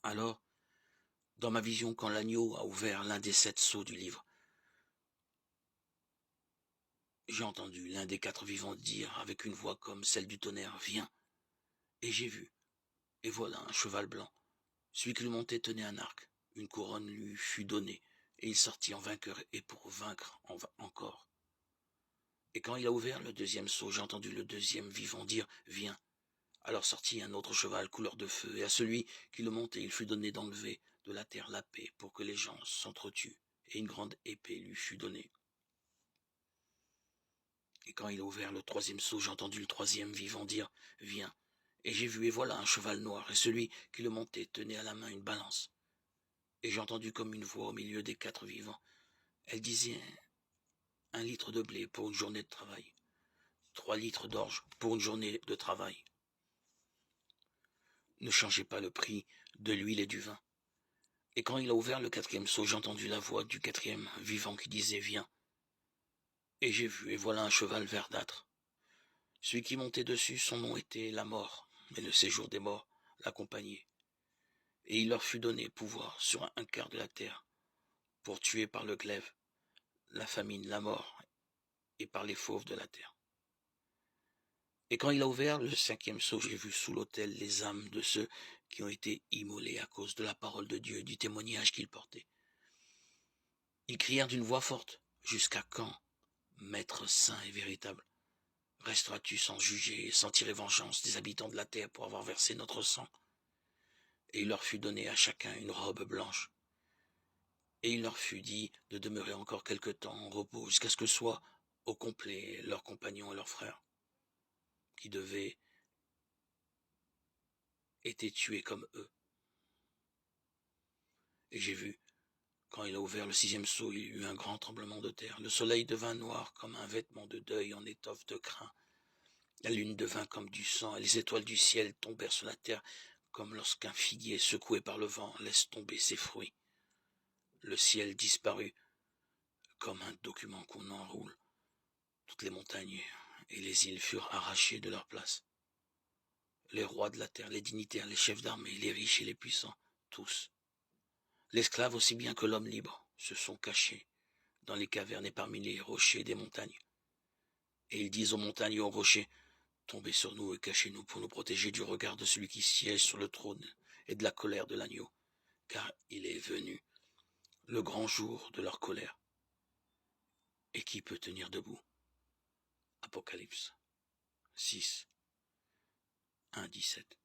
Alors, dans ma vision, quand l'agneau a ouvert l'un des 7 sceaux du livre, j'ai entendu l'un des 4 vivants dire avec une voix comme celle du tonnerre, « Viens !» Et j'ai vu, et voilà un cheval blanc. Celui qui le montait tenait un arc. Une couronne lui fut donnée, et il sortit en vainqueur et pour vaincre encore. Et quand il a ouvert le 2e sceau, j'ai entendu le 2e vivant dire, « Viens !» Alors sortit un autre cheval couleur de feu, et à celui qui le montait, il fut donné d'enlever de la terre la paix pour que les gens s'entretuent, et une grande épée lui fut donnée. Et quand il a ouvert le 3e sceau, j'ai entendu le 3e vivant dire, « Viens !» Et j'ai vu, et voilà un cheval noir, et celui qui le montait tenait à la main une balance. Et j'ai entendu comme une voix au milieu des 4 vivants. Elle disait, 1 litre de blé pour une journée de travail, 3 litres d'orge pour une journée de travail. Ne changez pas le prix de l'huile et du vin. Et quand il a ouvert le 4e sceau, j'ai entendu la voix du 4e vivant qui disait, « Viens !» Et j'ai vu, et voilà un cheval verdâtre. Celui qui montait dessus, son nom était la mort, et le séjour des morts l'accompagnait. Et il leur fut donné pouvoir sur un quart de la terre, pour tuer par le glaive, la famine, la mort, et par les fauves de la terre. Et quand il a ouvert le 5e sceau, j'ai vu sous l'autel les âmes de ceux qui ont été immolés à cause de la parole de Dieu et du témoignage qu'ils portaient. Ils crièrent d'une voix forte, « Jusqu'à quand, Maître saint et véritable, resteras-tu sans juger et sans tirer vengeance des habitants de la terre pour avoir versé notre sang ?» Et il leur fut donné à chacun une robe blanche. Et il leur fut dit de demeurer encore quelque temps en repos jusqu'à ce que soient au complet leurs compagnons et leurs frères, qui devaient être tués comme eux. Et j'ai vu, quand il a ouvert le 6e sceau, il y eut un grand tremblement de terre. Le soleil devint noir comme un vêtement de deuil en étoffe de crin. La lune devint comme du sang, et les étoiles du ciel tombèrent sur la terre, comme lorsqu'un figuier secoué par le vent laisse tomber ses fruits. Le ciel disparut, comme un document qu'on enroule. Toutes les montagnes et les îles furent arrachées de leur place. Les rois de la terre, les dignitaires, les chefs d'armée, les riches et les puissants, tous, l'esclave aussi bien que l'homme libre, se sont cachés dans les cavernes et parmi les rochers des montagnes. Et ils disent aux montagnes et aux rochers, « Tombez sur nous et cachez-nous pour nous protéger du regard de celui qui siège sur le trône et de la colère de l'agneau, car il est venu, le grand jour de leur colère. Et qui peut tenir debout ?» Apocalypse 6, 1, 17.